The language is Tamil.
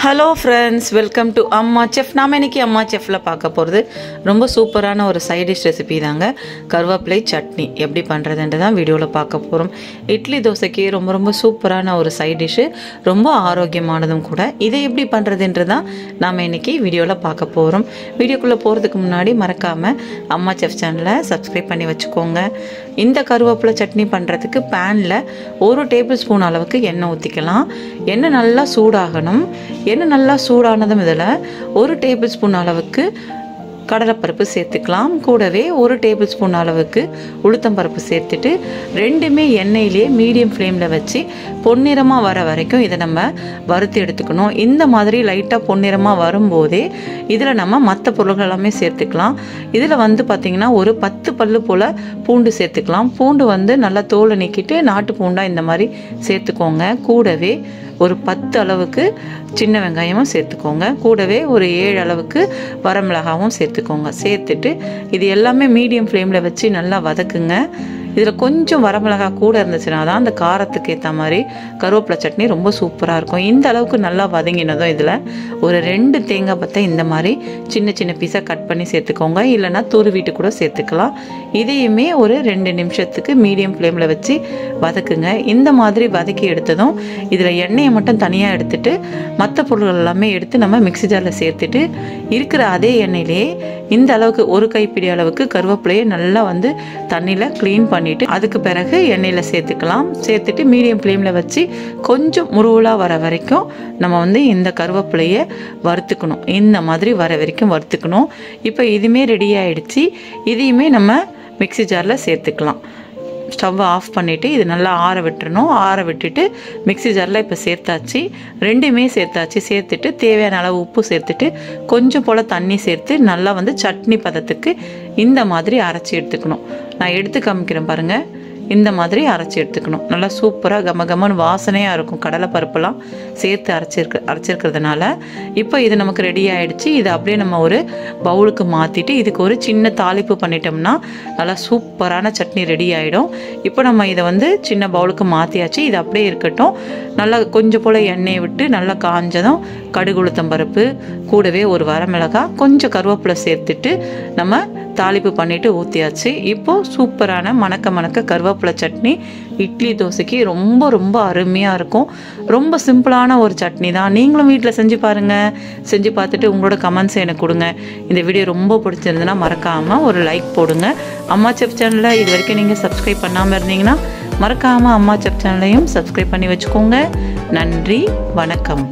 ஹலோ ஃப்ரெண்ட்ஸ், வெல்கம் டு அம்மா செஃப். நாம் இன்றைக்கி அம்மா செஃப்பில் பார்க்க போகிறது ரொம்ப சூப்பரான ஒரு சைட் டிஷ் ரெசிபி தாங்க. கருவேப்பிலை சட்னி எப்படி பண்ணுறதுன்ட்டு தான் வீடியோவில் பார்க்க போகிறோம். இட்லி தோசைக்கு ரொம்ப ரொம்ப சூப்பரான ஒரு சைட் டிஷ்ஷு, ரொம்ப ஆரோக்கியமானதும் கூட. இதை எப்படி பண்ணுறதுன்றது தான் நாம் இன்றைக்கி வீடியோவில் பார்க்க போகிறோம். வீடியோக்குள்ளே போகிறதுக்கு முன்னாடி மறக்காமல் அம்மா செஃப் சேனலை சப்ஸ்கிரைப் பண்ணி வச்சுக்கோங்க. இந்த கருவேப்பிலை சட்னி பண்ணுறதுக்கு பேனில் 1 டேபிள் ஸ்பூன் அளவுக்கு எண்ணெய் ஊற்றிக்கலாம். எண்ணெய் நல்லா சூடாகணும். எண்ணெய் நல்லா சூடானதும் இதில் 1 டேபிள் ஸ்பூன் அளவுக்கு கடலைப்பருப்பு சேர்த்துக்கலாம். கூடவே 1 டேபிள் ஸ்பூன் அளவுக்கு உளுத்தம்பருப்பு சேர்த்துட்டு ரெண்டுமே எண்ணெயிலே மீடியம் ஃப்ளேமில் வச்சு பொன்னிறமாக வர வரைக்கும் இதை நம்ம வறுத்து எடுத்துக்கணும். இந்த மாதிரி லைட்டாக பொன்னிறமாக வரும்போதே இதில் நம்ம மற்ற பொருள்கள் எல்லாமே சேர்த்துக்கலாம். இதில் பார்த்திங்கன்னா ஒரு 10 பல்லு போல் பூண்டு சேர்த்துக்கலாம். பூண்டு நல்லா தோலை நீக்கிட்டு நாட்டு பூண்டாக இந்த மாதிரி சேர்த்துக்கோங்க. கூடவே ஒரு 10 அளவுக்கு சின்ன வெங்காயமும் சேர்த்துக்கோங்க. கூடவே ஒரு 7 அளவுக்கு வரமிளகாவும் சேர்த்துக்கோங்க. சேர்த்துட்டு இது எல்லாமே மீடியம் ஃப்ளேமில் வச்சு நல்லா வதக்குங்க. இதில் கொஞ்சம் வரமிளகா கூட இருந்துச்சுன்னா தான் அந்த காரத்துக்கு ஏற்ற மாதிரி கருவேப்பிலை சட்னி ரொம்ப சூப்பராக இருக்கும். இந்த அளவுக்கு நல்லா வதங்கினதும் இதில் ஒரு 2 தேங்காய் பத்தை இந்த மாதிரி சின்ன சின்ன பீஸாக கட் பண்ணி சேர்த்துக்கோங்க. இல்லைனா துருவிட்டு கூட சேர்த்துக்கலாம். இதையுமே ஒரு 2 நிமிஷத்துக்கு மீடியம் ஃப்ளேமில் வச்சு வதக்குங்க. இந்த மாதிரி வதக்கி எடுத்ததும் இதில் எண்ணெயை மட்டும் தனியாக எடுத்துட்டு மற்ற பொருள்கள் எல்லாமே எடுத்து நம்ம மிக்ஸி ஜாரில் சேர்த்துட்டு இருக்கிற அதே எண்ணெயிலே இந்த அளவுக்கு ஒரு கைப்பிடி அளவுக்கு கருவேப்பிலையை நல்லா தண்ணியில் க்ளீன் பண்ணிவிட்டு அதுக்கு பிறகு எண்ணெயில் சேர்த்துக்கலாம். சேர்த்துட்டு மீடியம் ஃப்ளேமில் வச்சு கொஞ்சம் முருவலாக வர வரைக்கும் நம்ம இந்த கருவேப்பிலையை வறுத்துக்கணும். இந்த மாதிரி வர வரைக்கும் வறுத்துக்கணும். இப்போ இதுவுமே ரெடி ஆகிடுச்சு. இதையுமே நம்ம மிக்ஸி ஜாரில் சேர்த்துக்கலாம். ஸ்டவ்வை ஆஃப் பண்ணிவிட்டு இது நல்லா ஆற விட்டுறணும். ஆற விட்டுட்டு மிக்ஸி ஜாரில் இப்போ சேர்த்தாச்சு. ரெண்டுமே சேர்த்தாச்சு. சேர்த்துட்டு தேவையான அளவு உப்பு சேர்த்துட்டு கொஞ்சம் போல் தண்ணி சேர்த்து நல்லா சட்னி பதத்துக்கு இந்த மாதிரி அரைச்சி எடுத்துக்கணும். நான் எடுத்து காமிக்கிறேன் பாருங்கள். இந்த மாதிரி அரைச்சி எடுத்துக்கணும். நல்லா சூப்பராக கமகமன்னு வாசனையாக இருக்கும். கடலைப்பருப்பெல்லாம் சேர்த்து அரைச்சிருக்கிறதுனால இப்போ இது நமக்கு ரெடி ஆகிடுச்சு. இதை அப்படியே நம்ம ஒரு பவுலுக்கு மாற்றிட்டு இதுக்கு ஒரு சின்ன தாளிப்பு பண்ணிட்டோம்னா நல்லா சூப்பரான சட்னி ரெடி ஆகிடும். இப்போ நம்ம இதை சின்ன பவுலுக்கு மாற்றியாச்சு. இது அப்படியே இருக்கட்டும். நல்லா கொஞ்சம் போல் எண்ணெயை விட்டு நல்லா காஞ்சதும் கடுகு உளுத்தம்பருப்பு கூடவே ஒரு வரமிளகாய் கொஞ்சம் கருவேப்பிலை சேர்த்துட்டு நம்ம தாளிப்பு பண்ணிவிட்டு ஊற்றியாச்சு. இப்போது சூப்பரான மணக்க கருவேப்பிலை சட்னி இட்லி தோசைக்கு ரொம்ப ரொம்ப அருமையாக இருக்கும். ரொம்ப சிம்பிளான ஒரு சட்னி தான். நீங்களும் வீட்டில் செஞ்சு பாருங்கள். செஞ்சு பார்த்துட்டு உங்களோட கமெண்ட்ஸை எனக்கு கொடுங்க. இந்த வீடியோ ரொம்ப பிடிச்சிருந்துன்னா மறக்காமல் ஒரு லைக் போடுங்க. அம்மா செஃப் சேனலில் இது வரைக்கும் நீங்கள் சப்ஸ்கிரைப் பண்ணாமல் இருந்தீங்கன்னா மறக்காமல் அம்மா செஃப் சேனலையும் சப்ஸ்கிரைப் பண்ணி வச்சுக்கோங்க. நன்றி, வணக்கம்.